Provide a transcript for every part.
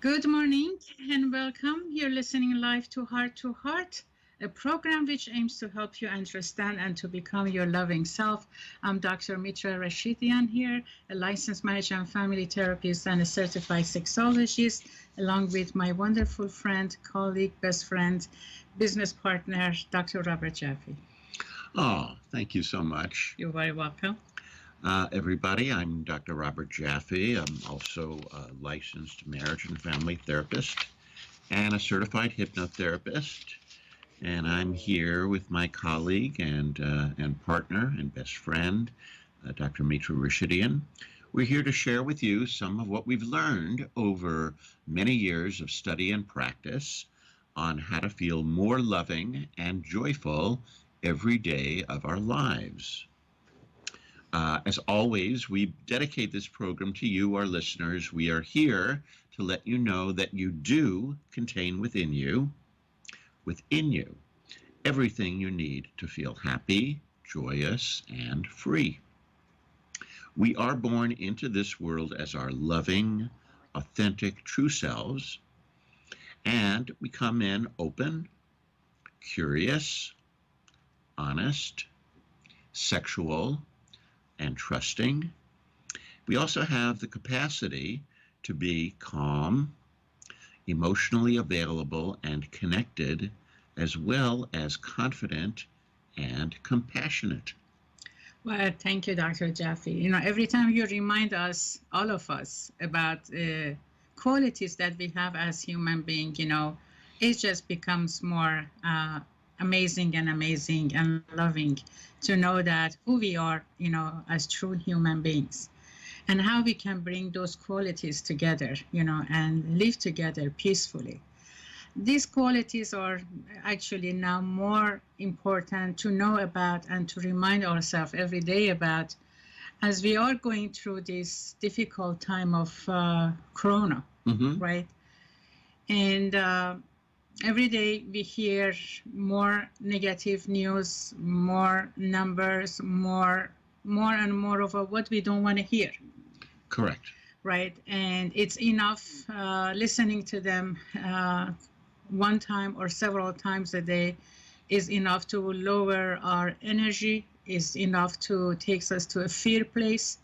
Good morning and welcome. You're listening live to Heart-2-Heart, a program which aims to help you understand and to become your loving self. I'm Dr. Mitra Rashidian here, a licensed marriage and family therapist and a certified sexologist, along with my wonderful friend, colleague, best friend, business partner, Dr. Robert Jaffe. Oh, thank you so much. You're very welcome. Everybody, I'm Dr. Robert Jaffe. I'm also a licensed marriage and family therapist and a certified hypnotherapist. And I'm here with my colleague and partner and best friend, Dr. Mitra Rashidian. We're here to share with you some of what we've learned over many years of study and practice on how to feel more loving and joyful every day of our lives. As always, we dedicate this program to you, our listeners. We are here to let you know that you do contain within you, everything you need to feel happy, joyous, and free. We are born into this world as our loving, authentic, true selves, and we come in open, curious, honest, sexual, and trusting. We also have the capacity to be calm, emotionally available, and connected, as well as confident and compassionate. Well, thank you, Dr. Jaffe. Every time you remind us, all of us, about qualities that we have as human beings, it just becomes more amazing and loving to know that who we are, as true human beings, and how we can bring those qualities together, and live together peacefully. These qualities are actually now more important to know about and to remind ourselves every day about as we are going through this difficult time of Corona, right? And every day we hear more negative news, more numbers, more and more of what we don't want to hear. Correct. Right. And it's enough listening to them one time or several times a day is enough to lower our energy, is enough to take us to a fear place.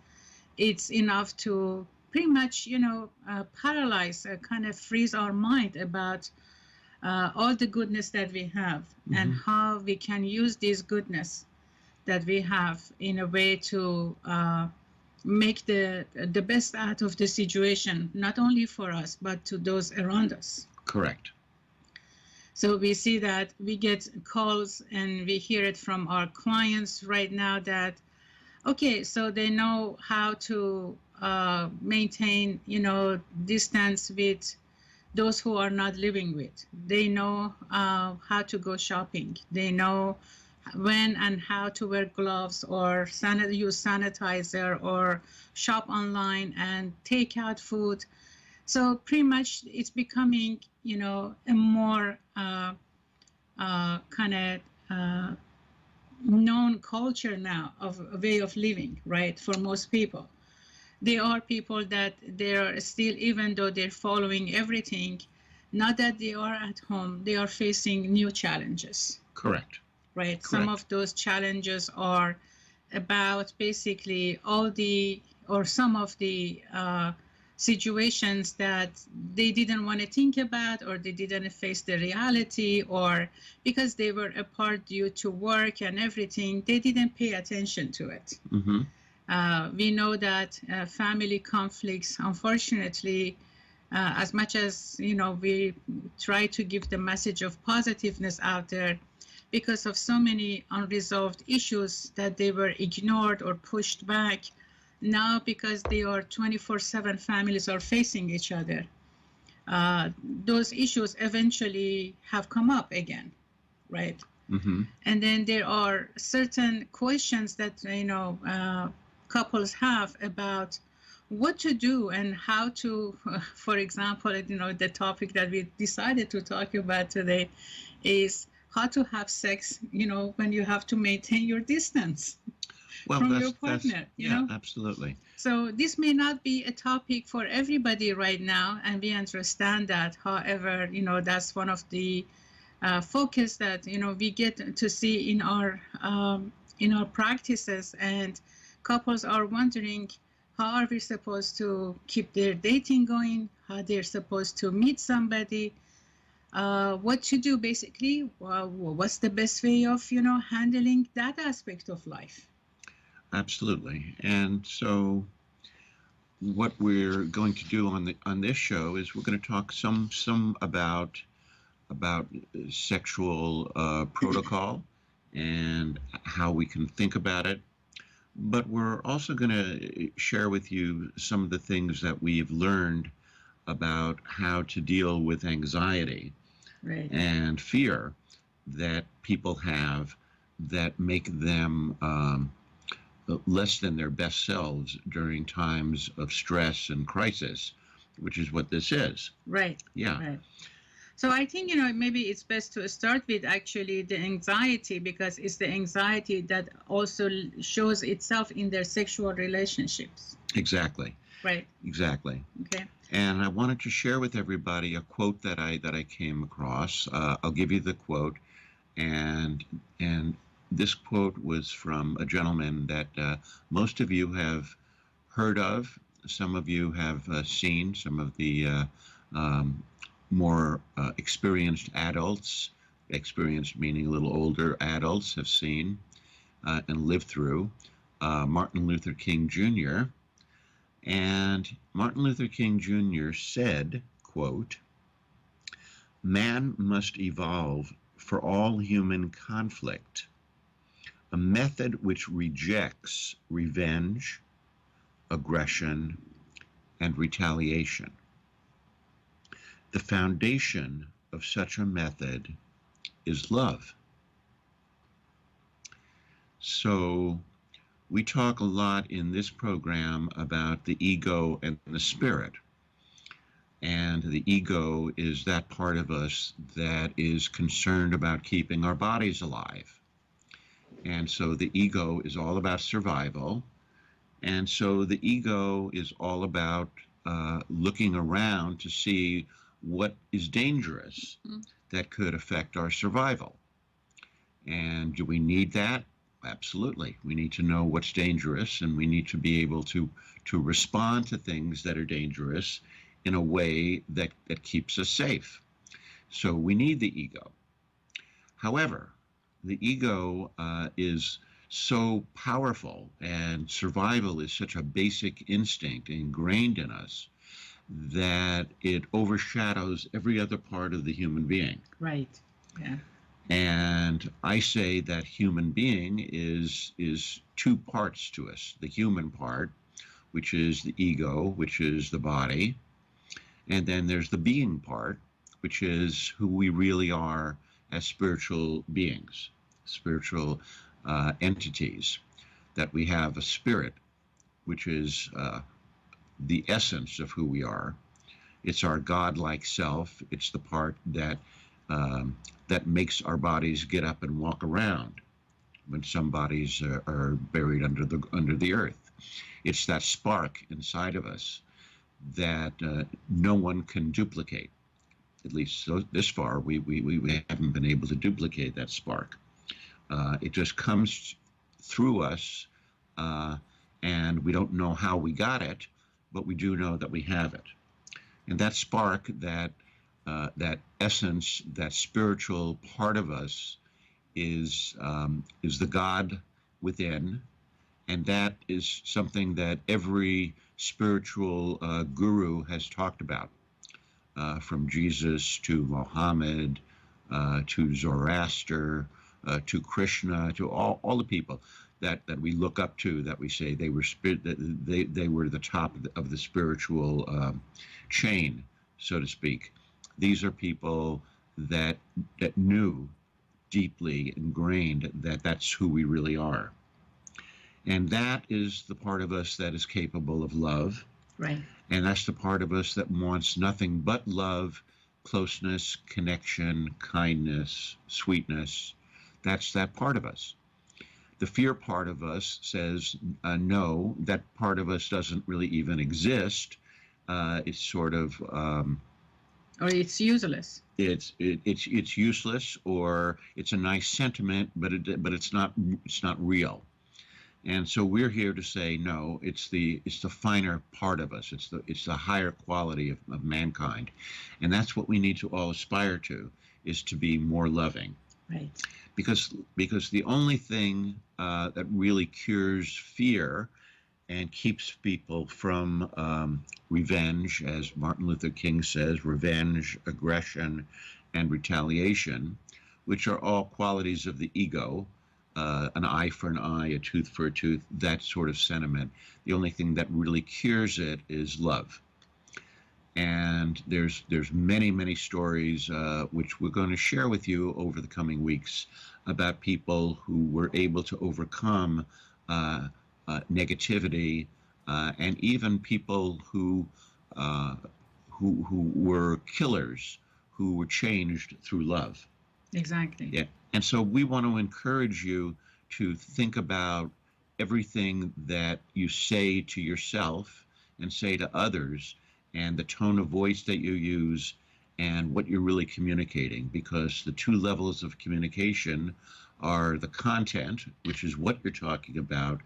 It's enough to pretty much, paralyze, kind of freeze our mind about all the goodness that we have and how we can use this goodness that we have in a way to make the best out of the situation, not only for us, but to those around us. Correct. So we see that we get calls and we hear it from our clients right now that, okay, so they know how to maintain, distance with those who are not living with. They know how to go shopping. They know when and how to wear gloves or use sanitizer or shop online and take out food. So pretty much it's becoming, a more kind of known culture now of a way of living, right, for most people. There are people that they're still, even though they're following everything, not that they are at home, they are facing new challenges. Correct. Right. Correct. Some of those challenges are about basically some of the situations that they didn't want to think about, or they didn't face the reality, or because they were apart due to work and everything, they didn't pay attention to it. We know that family conflicts, unfortunately, as much as, we try to give the message of positiveness out there, because of so many unresolved issues that they were ignored or pushed back, now because they are 24/7 families are facing each other, those issues eventually have come up again, right? And then there are certain questions that, couples have about what to do and how to, for example, the topic that we decided to talk about today is how to have sex, when you have to maintain your distance. Well, from your partner, you yeah, know? absolutely. So this may not be a topic for everybody right now, and we understand that. However, that's one of the focus that we get to see in our practices, and couples are wondering how are we supposed to keep their dating going, how they're supposed to meet somebody, what to do basically, what's the best way of handling that aspect of life. Absolutely. And so what we're going to do on this show is we're going to talk some about sexual protocol and how we can think about it. But we're also going to share with you some of the things that we've learned about how to deal with anxiety Right. and fear that people have that make them less than their best selves during times of stress and crisis, which is what this is. Right. Yeah. Right. So I think, maybe it's best to start with actually the anxiety, because it's the anxiety that also shows itself in their sexual relationships. Exactly. Right. Exactly. Okay. And I wanted to share with everybody a quote that I came across. I'll give you the quote, and this quote was from a gentleman that most of you have heard of. Some of you have seen. Some of the more experienced adults, experienced meaning a little older adults, have seen and lived through. Martin Luther King Jr. And Martin Luther King Jr. said, quote, "Man must evolve for all human conflict a method which rejects revenge, aggression, and retaliation. The foundation of such a method is love." So we talk a lot in this program about the ego and the spirit. And the ego is that part of us that is concerned about keeping our bodies alive. And so the ego is all about survival. And so the ego is all about looking around to see what is dangerous that could affect our survival. And do we need that? Absolutely. We need to know what's dangerous, and we need to be able to respond to things that are dangerous in a way that keeps us safe. So we need the ego. However, the ego is so powerful, and survival is such a basic instinct ingrained in us that it overshadows every other part of the human being. Right. Yeah. And I say that human being is two parts to us. The human part, which is the ego, which is the body. And then there's the being part, which is who we really are as spiritual beings, spiritual entities, that we have a spirit, which is the essence of who we are. It's our God-like self. It's the part that that makes our bodies get up and walk around when some bodies are buried under the earth. It's that spark inside of us that no one can duplicate. At least this far, we haven't been able to duplicate that spark. It just comes through us, and we don't know how we got it, but we do know that we have it. And that spark, that essence, that spiritual part of us is the God within, and that is something that every spiritual guru has talked about, from Jesus to Muhammad to Zoroaster to Krishna, to all the people that we look up to, that we say they were they were the top of the spiritual chain, so to speak. These are people that knew deeply ingrained that that's who we really are. And that is the part of us that is capable of love. Right. And that's the part of us that wants nothing but love, closeness, connection, kindness, sweetness. That's that part of us. The fear part of us says, no, that part of us doesn't really even exist. It's sort of or it's useless. It's useless, or it's a nice sentiment, but it's not real. And so we're here to say, no, it's the finer part of us. It's the higher quality of mankind, and that's what we need to all aspire to, is to be more loving. Right. Because the only thing that really cures fear and keeps people from revenge, as Martin Luther King says, revenge, aggression, and retaliation, which are all qualities of the ego, an eye for an eye, a tooth for a tooth, that sort of sentiment. The only thing that really cures it is love. And there's many stories which we're going to share with you over the coming weeks about people who were able to overcome negativity, and even people who were killers, who were changed through love. Exactly. Yeah. And so we want to encourage you to think about everything that you say to yourself and say to others, and the tone of voice that you use, and what you're really communicating, because the two levels of communication are the content, which is what you're talking about,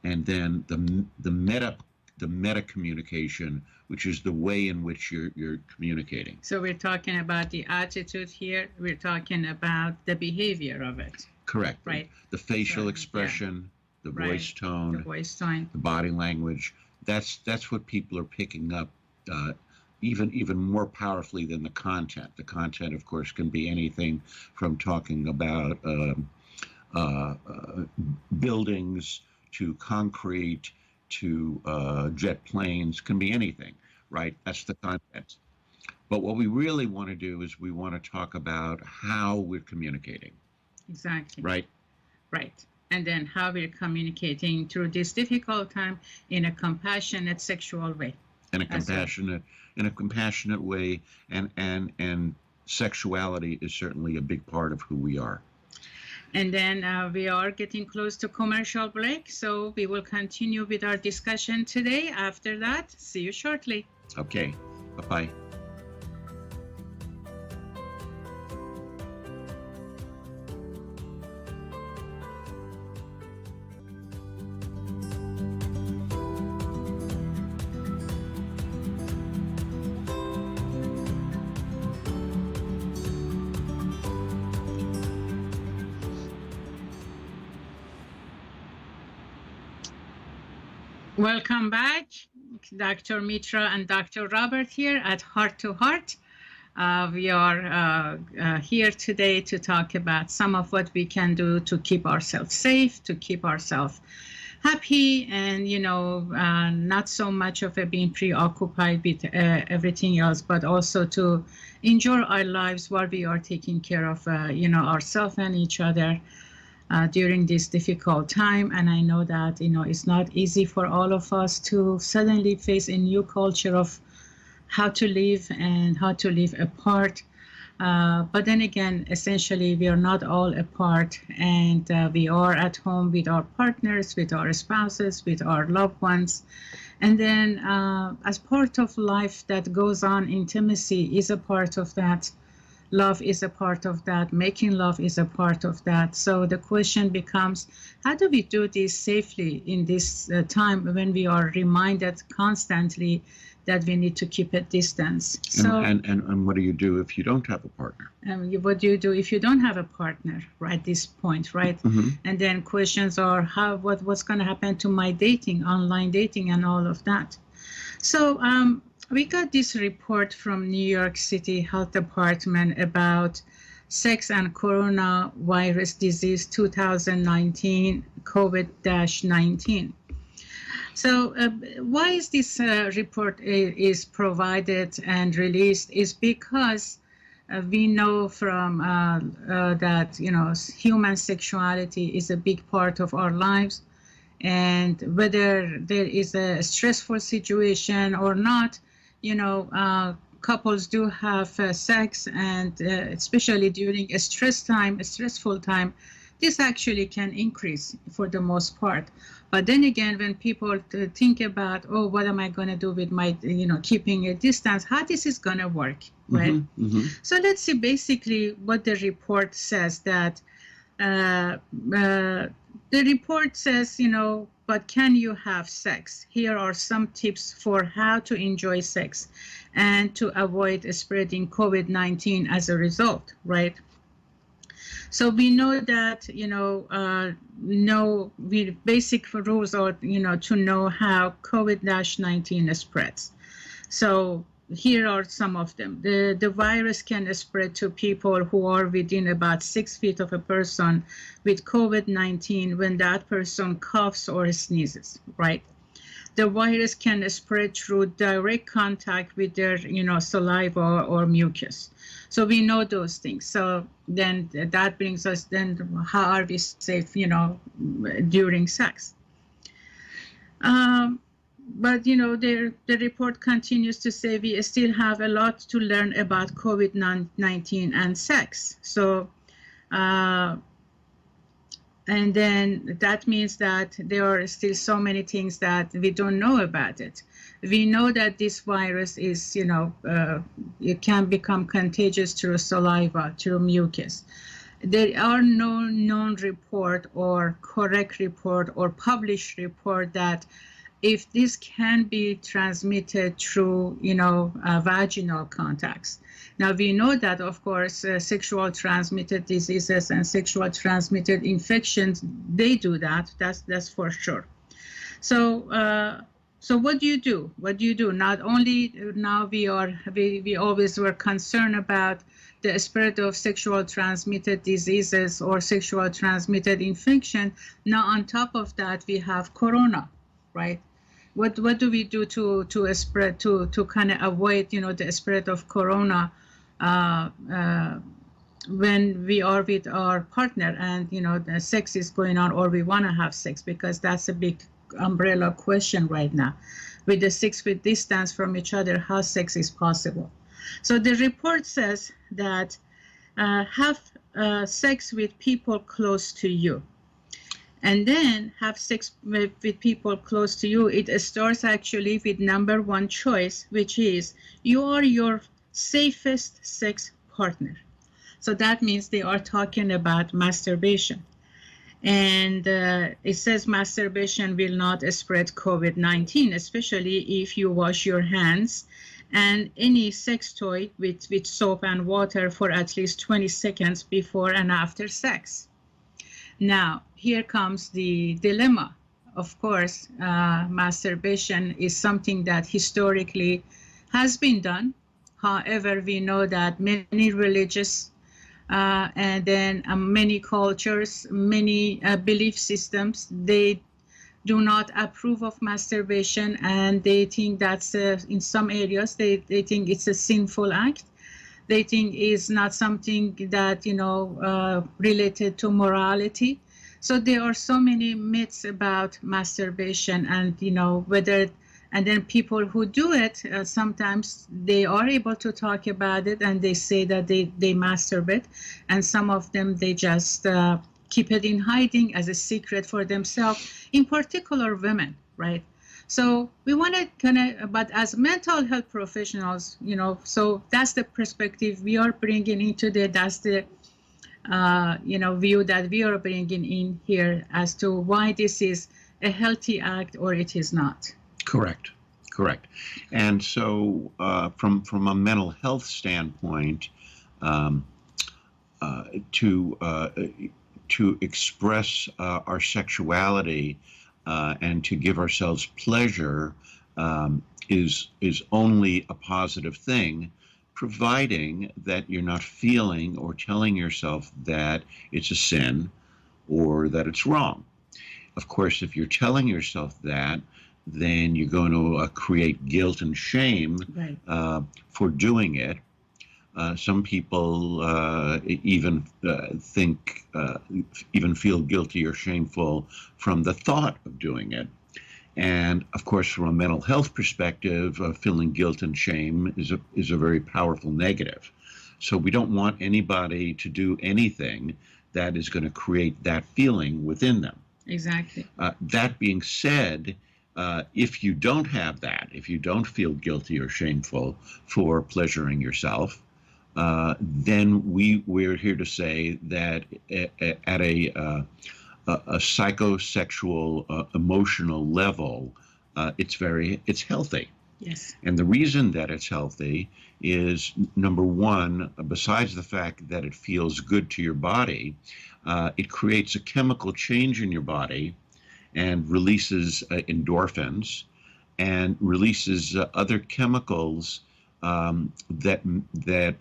and then the meta communication, which is the way in which you're communicating. So we're talking about the attitude here. We're talking about the behavior of it. Correct. Right. The facial expression, the voice tone, the body language. That's what people are picking up even more powerfully than the content. The content, of course, can be anything from talking about buildings to concrete to jet planes, can be anything, right? That's the content. But what we really want to do is we want to talk about how we're communicating. Exactly. Right? Right. And then how we're communicating through this difficult time in a compassionate, sexual way. In a compassionate way, and sexuality is certainly a big part of who we are. And then we are getting close to commercial break, so we will continue with our discussion today. After that, see you shortly. Okay, bye-bye. Welcome back, Dr. Mitra and Dr. Robert here at Heart-to-Heart. We are here today to talk about some of what we can do to keep ourselves safe, to keep ourselves happy, and, not so much of being preoccupied with everything else, but also to enjoy our lives while we are taking care of, ourselves and each other. During this difficult time. And I know that, it's not easy for all of us to suddenly face a new culture of how to live and how to live apart. But then again, essentially, we are not all apart, and we are at home with our partners, with our spouses, with our loved ones. And then as part of life that goes on, intimacy is a part of that. Love is a part of that. Making love is a part of that. So the question becomes, how do we do this safely in this time when we are reminded constantly that we need to keep a distance? And what do you do if you don't have a partner? What do you do if you don't have a partner at this point, right? Mm-hmm. And then questions are, what's going to happen to my dating, online dating, and all of that. So we got this report from New York City Health Department about sex and coronavirus disease 2019, COVID-19. So why is this report is provided and released is because we know from that, human sexuality is a big part of our lives. And whether there is a stressful situation or not, couples do have sex, and especially during a stressful time, this actually can increase for the most part. But then again, when people think about, oh, what am I going to do with my, keeping a distance, how this is going to work, right? So let's see basically what the report says that the report says, but can you have sex? Here are some tips for how to enjoy sex and to avoid spreading COVID-19 as a result, right? So we know that, basic rules are, to know how COVID-19 spreads. So here are some of them. The virus can spread to people who are within about 6 feet of a person with COVID-19 when that person coughs or sneezes, right? The virus can spread through direct contact with their, saliva or mucus. So we know those things. So then that brings us then, how are we safe, during sex? But, the report continues to say we still have a lot to learn about COVID-19 and sex. So, and then that means that there are still so many things that we don't know about it. We know that this virus is, it can become contagious through saliva, through mucus. There are no known report or correct report or published report that if this can be transmitted through, vaginal contacts. Now, we know that, of course, sexual transmitted diseases and sexual transmitted infections, they do that. That's for sure. So, so what do you do? What do you do? Not only now we always were concerned about the spread of sexual transmitted diseases or sexual transmitted infection. Now, on top of that, we have corona, right? What do we do to spread to kind of avoid the spread of corona when we are with our partner and the sex is going on or we want to have sex, because that's a big umbrella question right now. With the 6 feet distance from each other, how sex is possible? So the report says that have sex with people close to you. And then have sex with people close to you. It starts actually with number one choice, which is you are your safest sex partner. So that means they are talking about masturbation. And it says masturbation will not spread COVID-19, especially if you wash your hands and any sex toy with soap and water for at least 20 seconds before and after sex. Now, here comes the dilemma. Of course, masturbation is something that historically has been done. However, we know that many religious and then many cultures, many belief systems, they do not approve of masturbation, and they think that's in some areas they think it's a sinful act. They think it's not something that related to morality. So there are so many myths about masturbation, and whether, and then people who do it, sometimes they are able to talk about it and they say that they masturbate, and some of them they just keep it in hiding as a secret for themselves, in particular women, right? So we want to but as mental health professionals, so that's the perspective we are bringing into that's the view that we are bringing in here as to why this is a healthy act or it is not. Correct. And so from a mental health standpoint, to express our sexuality and to give ourselves pleasure is only a positive thing, providing that you're not feeling or telling yourself that it's a sin or that it's wrong. Of course, if you're telling yourself that, then you're going to create guilt and shame for doing it. Some people even feel guilty or shameful from the thought of doing it. And of course, from a mental health perspective, feeling guilt and shame is a very powerful negative. So we don't want anybody to do anything that is going to create that feeling within them. Exactly. That being said, if you don't have that, if you don't feel guilty or shameful for pleasuring yourself, then we're here to say that at a psychosexual, emotional level, it's healthy. Yes. And the reason that it's healthy is, number one, besides the fact that it feels good to your body, it creates a chemical change in your body and releases endorphins and releases other chemicals that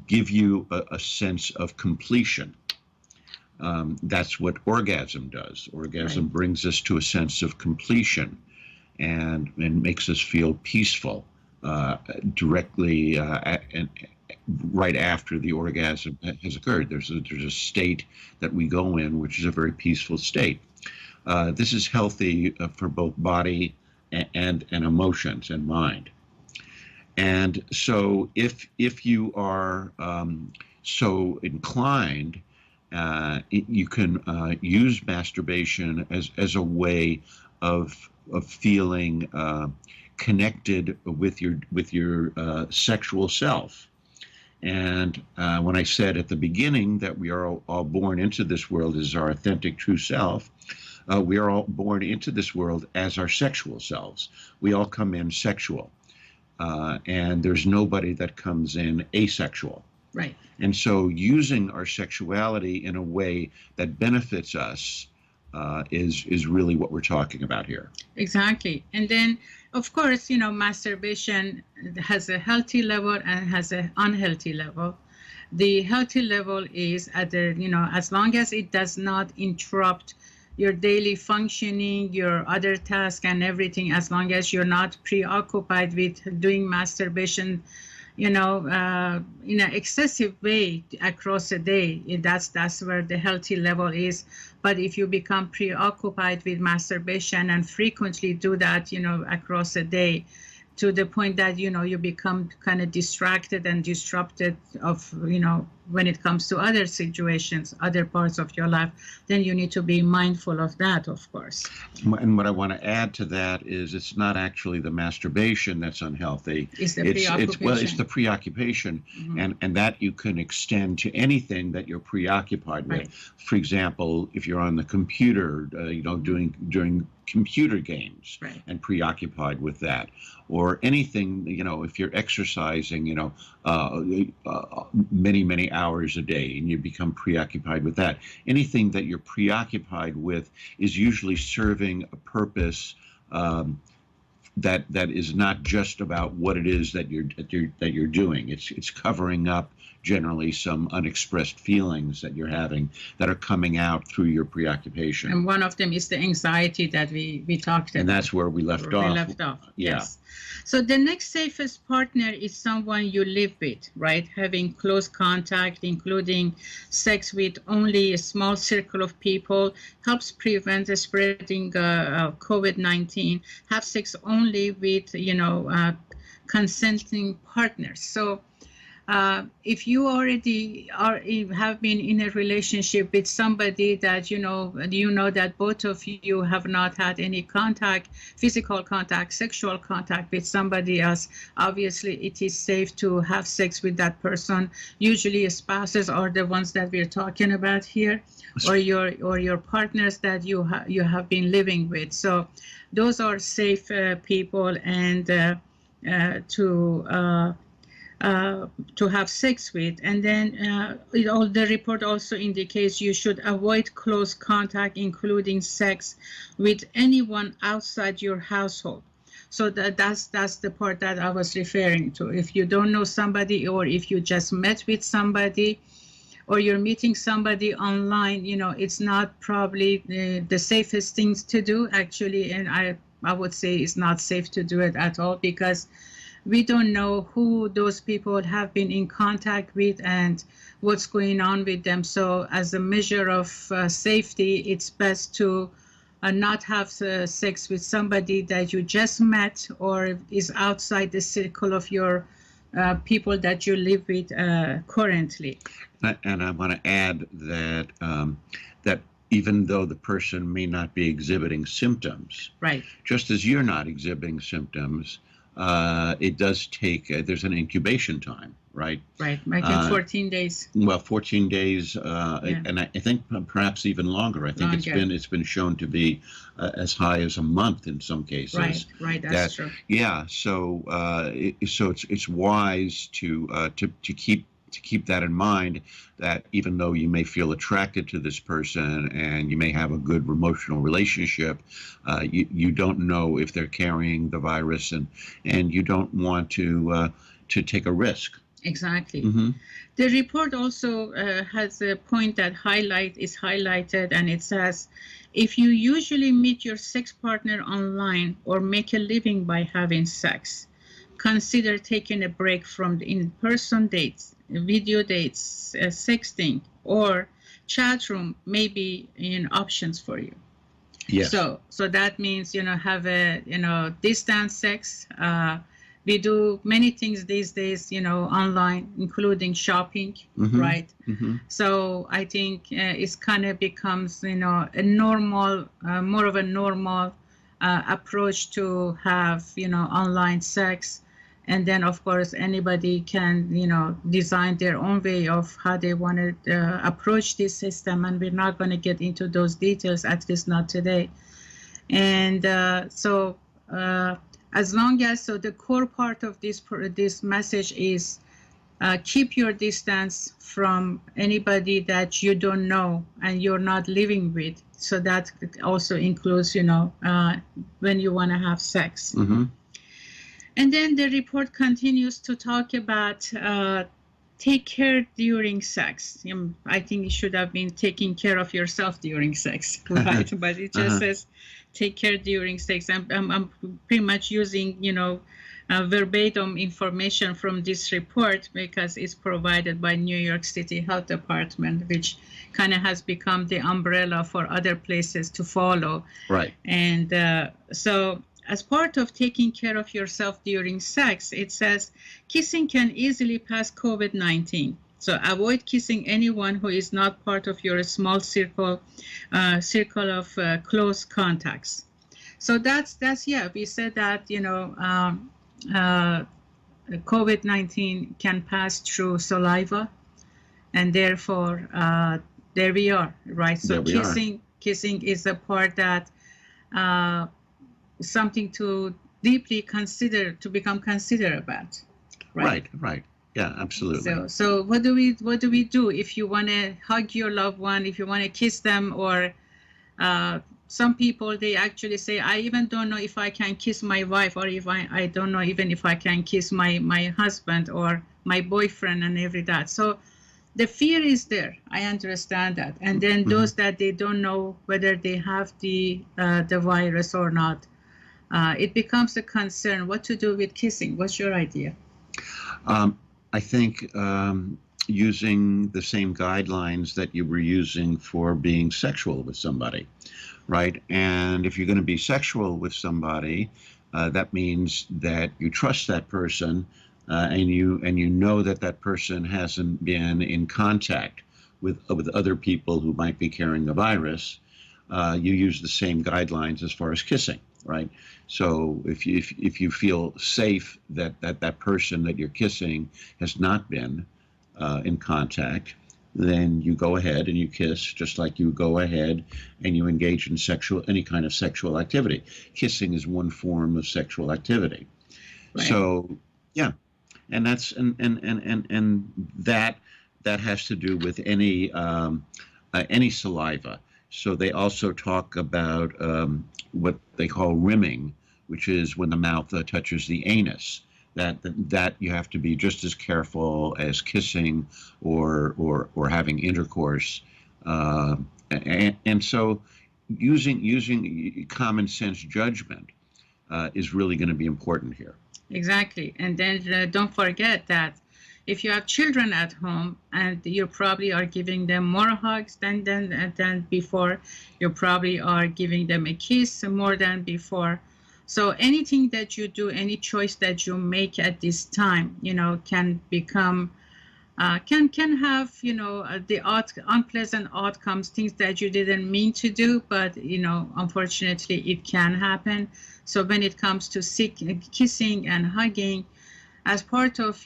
give you a sense of completion. That's what orgasm does. Orgasm Right. brings us to a sense of completion and makes us feel peaceful directly and right after the orgasm has occurred. There's a state that we go in, which is a very peaceful state. This is healthy for both body and emotions and mind. And so if you are so inclined, you can use masturbation as a way of feeling connected with your sexual self. And when I said at the beginning that we are all born into this world as our authentic true self, we are all born into this world as our sexual selves. We all come in sexual, and there's nobody that comes in asexual. Right. And so using our sexuality in a way that benefits us is really what we're talking about here. Exactly. And then, of course, masturbation has a healthy level and has an unhealthy level. The healthy level is at the, as long as it does not interrupt your daily functioning, your other tasks and everything, as long as you're not preoccupied with doing masturbation, in an excessive way across a day, that's where the healthy level is. But if you become preoccupied with masturbation and frequently do that, across a day, to the point that, you become kind of distracted and disrupted of, when it comes to other situations, other parts of your life, then you need to be mindful of that, of course. And what I want to add to that is it's not actually the masturbation that's unhealthy. It's the preoccupation. It's the preoccupation, Mm-hmm. and that you can extend to anything that you're preoccupied with. Right. For example, if you're on the computer, doing computer games, Right. and preoccupied with that, or anything, if you're exercising, many hours a day and you become preoccupied with that. Anything that you're preoccupied with is usually serving a purpose that is not just about what it is that you're doing. It's covering up generally some unexpressed feelings that you're having that are coming out through your preoccupation. And one of them is the anxiety that we talked about. And that's where we left off. Yeah. Yes. So the next safest partner is someone you live with, right? Having close contact, including sex with only a small circle of people, helps prevent the spreading COVID-19. Have sex only with, consenting partners. So if you already have been in a relationship with somebody that you know that both of you have not had any contact, physical contact, sexual contact with somebody else, obviously it is safe to have sex with that person. Usually spouses are the ones that we're talking about here, or your partners that you have been living with. So those are safe people and to have sex with. And then the report also indicates you should avoid close contact, including sex, with anyone outside your household. So that's the part that I was referring to. If you don't know somebody, or if you just met with somebody, or you're meeting somebody online, it's not probably the safest things to do, actually. And I would say it's not safe to do it at all, because we don't know who those people have been in contact with and what's going on with them. So as a measure of safety, it's best to not have sex with somebody that you just met or is outside the circle of your people that you live with currently. And I want to add that that even though the person may not be exhibiting symptoms, Right. just as you're not exhibiting symptoms, it does take, there's an incubation time, right? Right. I think 14 days. Well, 14 days, Yeah. and I think perhaps even longer. I think Longer. it's been shown to be as high as a month in some cases. Right. Right. That's true. Yeah. So it's wise to keep that in mind, that even though you may feel attracted to this person and you may have a good emotional relationship, you don't know if they're carrying the virus, and you don't want to take a risk. Exactly. Mm-hmm. The report also has a point that is highlighted, and it says, if you usually meet your sex partner online or make a living by having sex, consider taking a break from the in-person dates, video dates, sexting, or chat room may be options for you. Yes. So that means, have a, distance sex. We do many things these days, online, including shopping, Mm-hmm. right? Mm-hmm. So I think it's kind of becomes, a normal, more of a normal approach to have, online sex. And then, of course, anybody can, design their own way of how they want to approach this system. And we're not going to get into those details, at least not today. And as long as, the core part of this message is keep your distance from anybody that you don't know and you're not living with. So that also includes, when you want to have sex. Mm-hmm. And then the report continues to talk about take care during sex. I think it should have been taking care of yourself during sex, right? But it just says take care during sex. I'm pretty much using, verbatim information from this report because it's provided by New York City Health Department, which kind of has become the umbrella for other places to follow. Right. And so as part of taking care of yourself during sex, it says kissing can easily pass COVID-19. So avoid kissing anyone who is not part of your small circle of close contacts. So that's we said that, COVID-19 can pass through saliva, and therefore there we are, right? So kissing is a part that something to deeply consider, to become considerate about, right? Right. Yeah, absolutely. So what do we do if you want to hug your loved one, if you want to kiss them, or some people, they actually say, I even don't know if I can kiss my wife, or if I don't know even if I can kiss my husband or my boyfriend and every that. So the fear is there. I understand that. And then those that they don't know whether they have the virus or not, it becomes a concern. What to do with kissing? What's your idea? I think using the same guidelines that you were using for being sexual with somebody, right? And if you're going to be sexual with somebody, that means that you trust that person, and you know that person hasn't been in contact with other people who might be carrying the virus. You use the same guidelines as far as kissing, right? So if you feel safe that person that you're kissing has not been in contact, then you go ahead and you kiss, just like you go ahead and you engage in any kind of sexual activity. Kissing is one form of sexual activity. Right. So yeah, and that's and that has to do with any saliva. So they also talk about what they call rimming, which is when the mouth touches the anus. That you have to be just as careful as kissing or having intercourse, and so using common sense judgment is really going to be important here. Exactly, and then don't forget that if you have children at home and you probably are giving them more hugs than before, you probably are giving them a kiss more than before. So anything that you do, any choice that you make at this time, can become can have the unpleasant outcomes, things that you didn't mean to do, but unfortunately it can happen. So when it comes to kissing and hugging as part of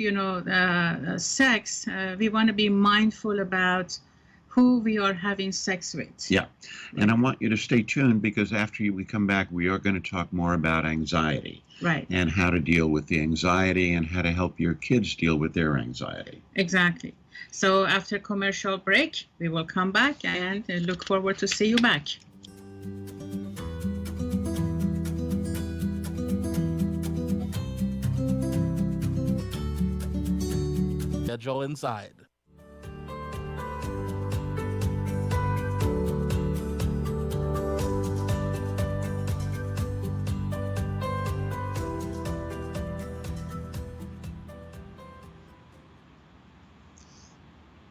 sex, we want to be mindful about who we are having sex with. Yeah. And I want you to stay tuned, because after we come back, we are going to talk more about anxiety. Right. And how to deal with the anxiety and how to help your kids deal with their anxiety. Exactly. So after commercial break, we will come back and look forward to see you back. Schedule inside.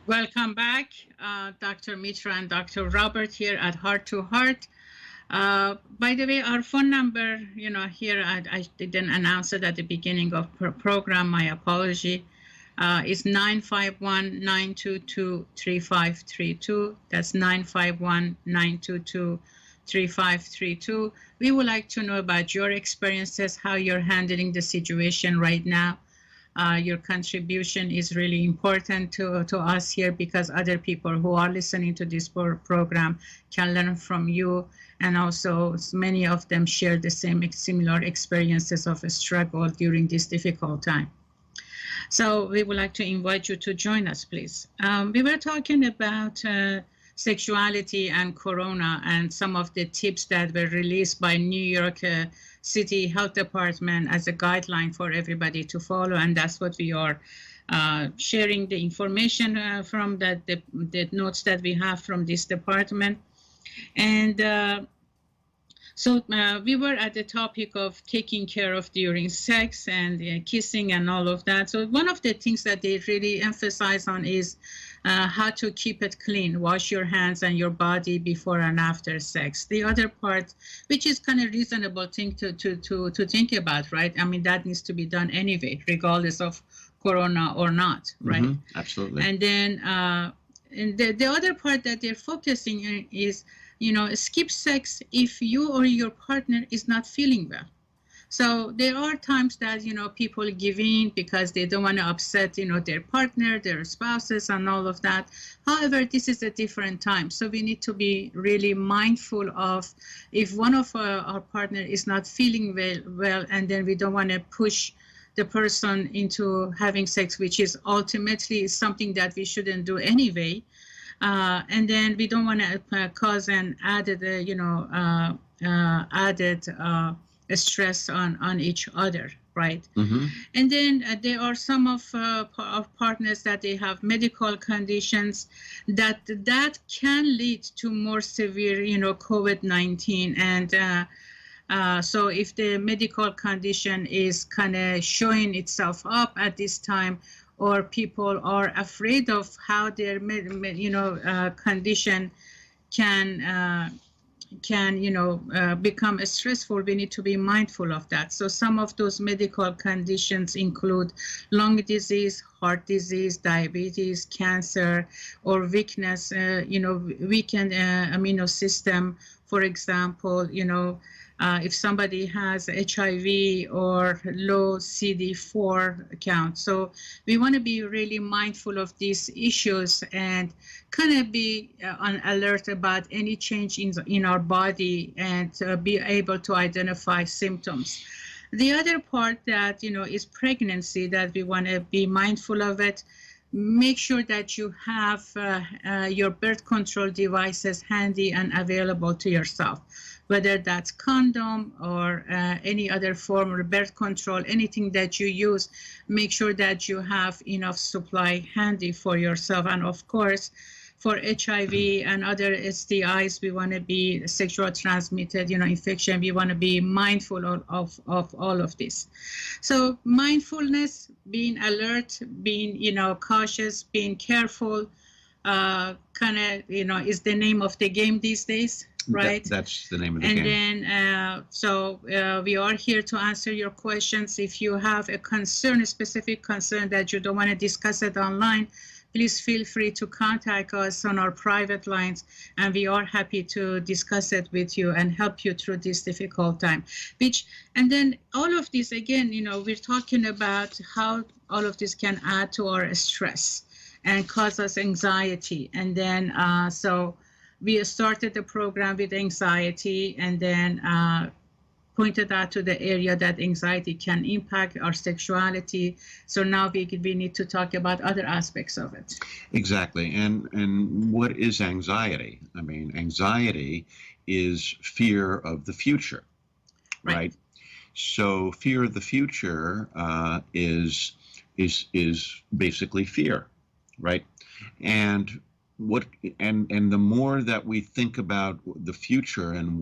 Welcome back, Dr. Mitra and Dr. Robert here at Heart-2-Heart. By the way, our phone number, here I didn't announce it at the beginning of program. My apology. Is 951-922-3532. That's 951-922-3532. We would like to know about your experiences, how you're handling the situation right now. Your contribution is really important to us here, because other people who are listening to this program can learn from you, and also many of them share the similar experiences of a struggle during this difficult time. So we would like to invite you to join us, please. We were talking about sexuality and corona, and some of the tips that were released by New York City Health Department as a guideline for everybody to follow, and that's what we are sharing the information from the notes that we have from this department. And so we were at the topic of taking care of during sex and kissing and all of that. So one of the things that they really emphasize on is how to keep it clean, wash your hands and your body before and after sex. The other part, which is kind of reasonable thing to think about, right? I mean, that needs to be done anyway, regardless of corona or not, right? Mm-hmm. Absolutely. And then and the other part that they're focusing on is, skip sex if you or your partner is not feeling well. So there are times that, people give in because they don't want to upset, their partner, their spouses and all of that. However, this is a different time. So we need to be really mindful of if one of our partner is not feeling well, and then we don't want to push the person into having sex, which is ultimately something that we shouldn't do anyway. And then we don't want to cause an added, stress on each other, right? Mm-hmm. And then there are some of partners that they have medical conditions that can lead to more severe, COVID-19. And so if the medical condition is kind of showing itself up at this time, or people are afraid of how their condition can become stressful, we need to be mindful of that. So some of those medical conditions include lung disease, heart disease, diabetes, cancer, or weakness, weakened immune system. For example, if somebody has HIV or low CD4 count. So we want to be really mindful of these issues and kind of be on alert about any change in our body, and be able to identify symptoms. The other part that, is pregnancy, that we want to be mindful of it. Make sure that you have your birth control devices handy and available to yourself, whether that's condom or any other form of birth control, anything that you use, make sure that you have enough supply handy for yourself. And of course, for HIV and other STIs, we want to be sexual transmitted, infection. We want to be mindful of all of this. So mindfulness, being alert, being, cautious, being careful, kind of, is the name of the game these days, right? That's the name of the And game. then, we are here to answer your questions. If you have a concern, a specific concern that you don't want to discuss it online, please feel free to contact us on our private lines, and we are happy to discuss it with you and help you through this difficult time. And then all of this, again, we're talking about how all of this can add to our stress and cause us anxiety. And then, so we started the program with anxiety, and then pointed out to the area that anxiety can impact our sexuality. So now we need to talk about other aspects of it. Exactly. And what is anxiety? I mean, anxiety is fear of the future, right? So fear of the future is basically fear, right? And the more that we think about the future and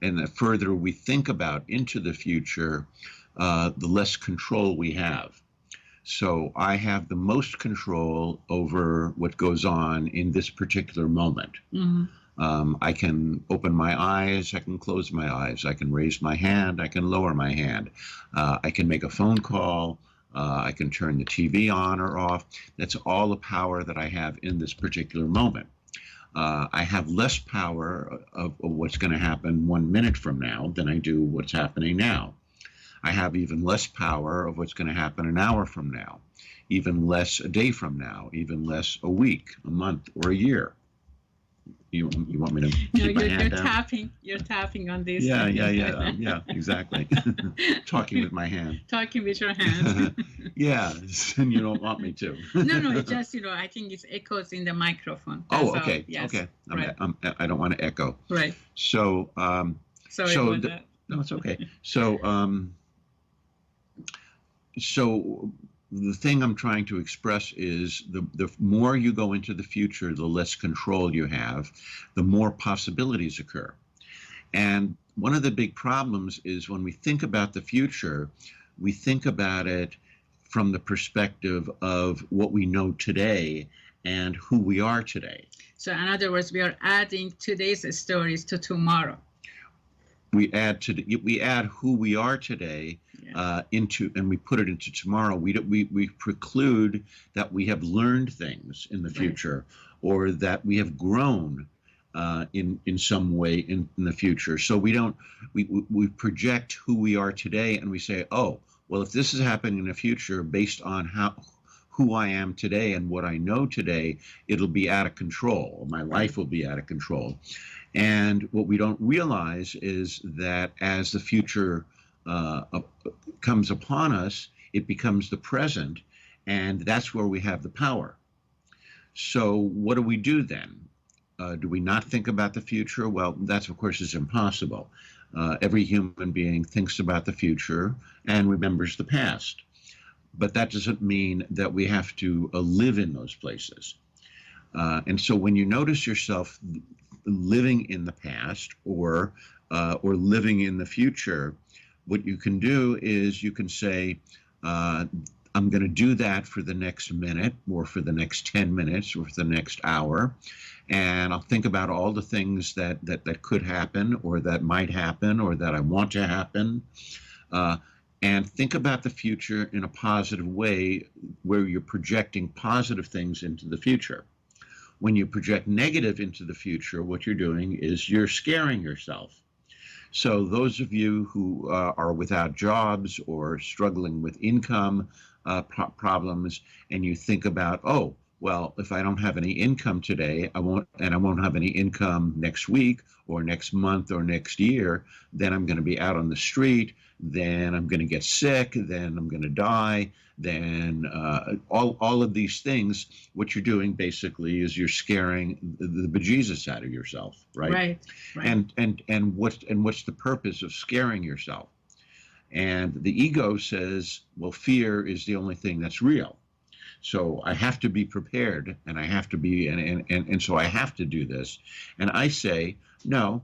the further we think about into the future, the less control we have. So I have the most control over what goes on in this particular moment. Mm-hmm. I can open my eyes, I can close my eyes, I can raise my hand, I can lower my hand, I can make a phone call, I can turn the TV on or off. That's all the power that I have in this particular moment. I have less power of what's going to happen 1 minute from now than I do what's happening now. I have even less power of what's going to happen an hour from now, even less a day from now, even less a week, a month, or a year. You want me to keep my hand down? You're tapping on this. Yeah, exactly. Talking with my hand. Talking with your hand. Yeah, and you don't want me to. No, it just, I think it echoes in the microphone. Oh, okay, yes, okay. Right. I don't want to echo. Right. So, sorry about that. No, it's okay. So the thing I'm trying to express is the more you go into the future, the less control you have, the more possibilities occur. And one of the big problems is when we think about the future, we think about it from the perspective of what we know today and who we are today. So in other words, we are adding today's stories to tomorrow. We add who we are today into, and we put it into tomorrow. We preclude that we have learned things in the future, or that we have grown in some way in the future. So we project who we are today, and we say, oh, well, if this is happening in the future based on who I am today and what I know today, it'll be out of control. My life will be out of control. And what we don't realize is that as the future comes upon us, it becomes the present, and that's where we have the power. So what do we do then? Do we not think about the future? Well, that's, of course, is impossible. Every human being thinks about the future and remembers the past. But that doesn't mean that we have to live in those places. And so when you notice yourself living in the past or living in the future, what you can do is you can say, I'm going to do that for the next minute or for the next 10 minutes or for the next hour. And I'll think about all the things that could happen or that might happen or that I want to happen. And think about the future in a positive way where you're projecting positive things into the future. When you project negative into the future, what you're doing is you're scaring yourself. So those of you who are without jobs or struggling with income problems, and you think about, oh, well, if I don't have any income today, I won't have any income next week or next month or next year, then I'm going to be out on the street, then I'm going to get sick, then I'm going to die, then all of these things. What you're doing basically is you're scaring the bejesus out of yourself, right? Right. And what's the purpose of scaring yourself? And the ego says, well, fear is the only thing that's real. So I have to be prepared, and I have to be, and so I have to do this. And I say, no,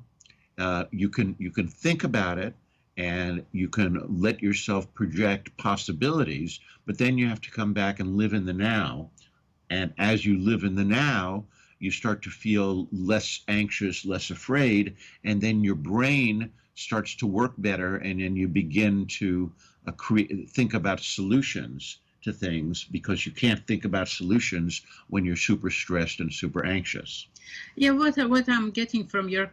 you can think about it, and you can let yourself project possibilities, but then you have to come back and live in the now, And as you live in the now, you start to feel less anxious, less afraid, and then your brain starts to work better, and then you begin to think about solutions to things, because you can't think about solutions when you're super stressed and super anxious. Yeah, what I'm getting from your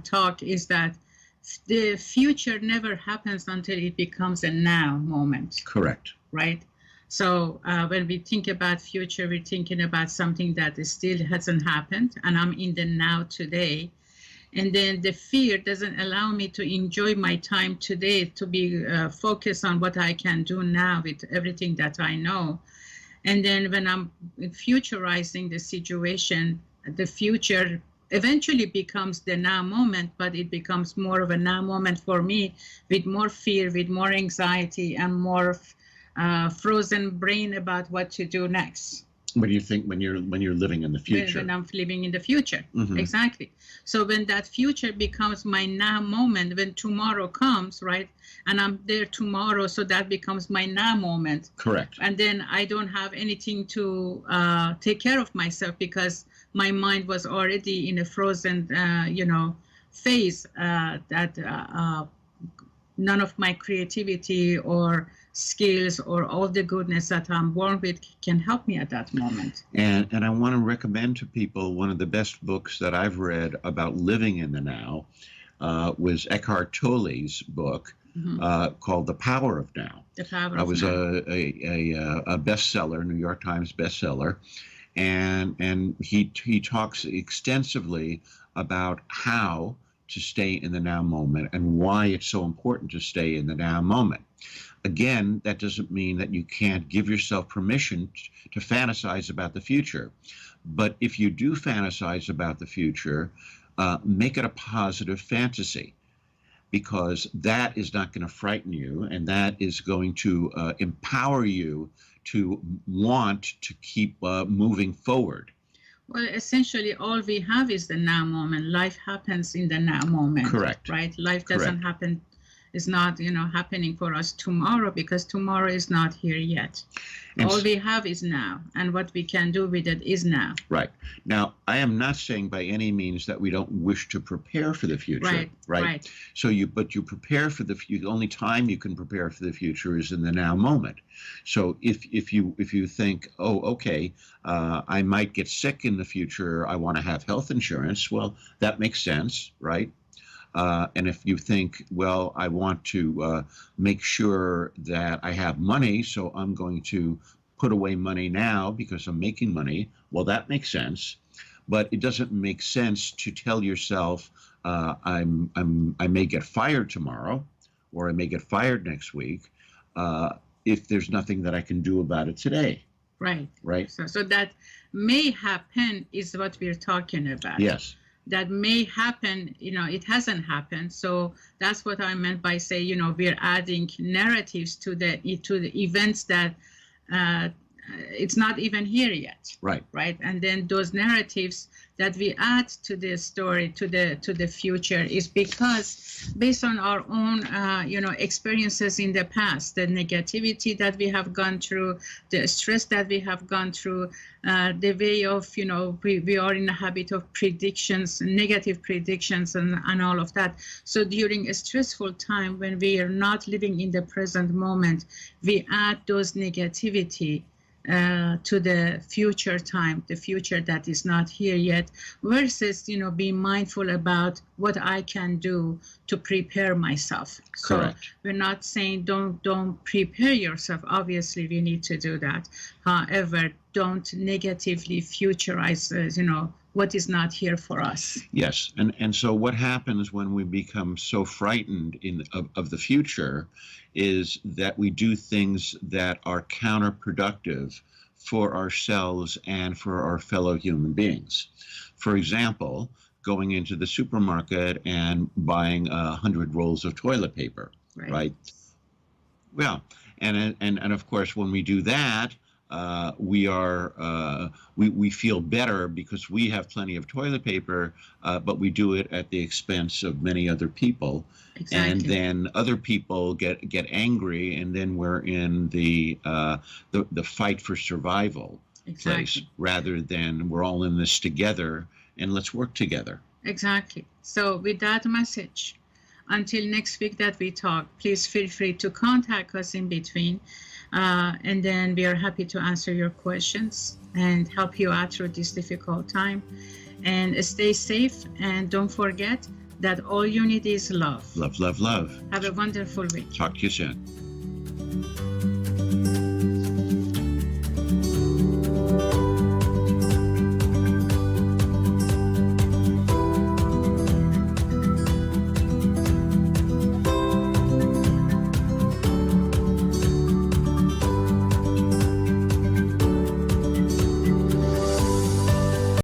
talk is that the future never happens until it becomes a now moment. Correct. Right? So when we think about future, we're thinking about something that still hasn't happened, and I'm in the now today. And then the fear doesn't allow me to enjoy my time today, to be focused on what I can do now with everything that I know. And then when I'm futurizing the situation, the future eventually becomes the now moment, but it becomes more of a now moment for me, with more fear, with more anxiety, and more frozen brain about what to do next. What do you think when you're living in the future? When I'm living in the future, Mm-hmm. Exactly. So when that future becomes my now moment, when tomorrow comes, right, and I'm there tomorrow, so that becomes my now moment. Correct. And then I don't have anything to take care of myself, because my mind was already in a frozen, phase that none of my creativity or skills or all the goodness that I'm born with can help me at that moment. And I want to recommend to people, one of the best books that I've read about living in the now was Eckhart Tolle's book, mm-hmm. Called The Power of Now. The Power of Now. It was a bestseller, New York Times bestseller, and he talks extensively about how to stay in the now moment and why it's so important to stay in the now moment. Again, that doesn't mean that you can't give yourself permission to fantasize about the future. But if you do fantasize about the future, make it a positive fantasy, because that is not going to frighten you, and that is going to empower you to want to keep moving forward. Well, essentially, all we have is the now moment. Life happens in the now moment. Correct. Right? Life doesn't happen. It's not, happening for us tomorrow, because tomorrow is not here yet. And all we have is now, and what we can do with it is now. Right. Now, I am not saying by any means that we don't wish to prepare for the future. Right. So you prepare for the future. The only time you can prepare for the future is in the now moment. So if you think, oh, okay, I might get sick in the future, I want to have health insurance. Well, that makes sense, right? And if you think, well, I want to make sure that I have money, so I'm going to put away money now because I'm making money, well, that makes sense. But it doesn't make sense to tell yourself, I may get fired tomorrow, or I may get fired next week, if there's nothing that I can do about it today. Right. Right. So that may happen is what we're talking about. Yes. That may happen, it hasn't happened. So that's what I meant by saying, we're adding narratives to the events that it's not even here yet. Right. Right. And then those narratives that we add to the story, to the future, is because based on our own, experiences in the past, the negativity that we have gone through, the stress that we have gone through, the way of, we are in the habit of predictions, negative predictions, and all of that. So during a stressful time, when we are not living in the present moment, we add those negativity to the future time, the future that is not here yet, versus, being mindful about what I can do to prepare myself. Correct. So we're not saying don't prepare yourself. Obviously, we need to do that. However, don't negatively futurize, what is not here for us. Yes, and so what happens when we become so frightened of the future is that we do things that are counterproductive for ourselves and for our fellow human beings. For example, going into the supermarket and buying 100 rolls of toilet paper, right? Well, and of course, when we do that, we feel better because we have plenty of toilet paper, but we do it at the expense of many other people. Exactly. And then other people get angry, and then we're in the fight for survival place, rather than we're all in this together and let's work together. Exactly. So with that message, until next week that we talk, please feel free to contact us in between. And then we are happy to answer your questions and help you out through this difficult time. And stay safe. And don't forget that all you need is love. Love, love, love. Have a wonderful week. Talk to you soon.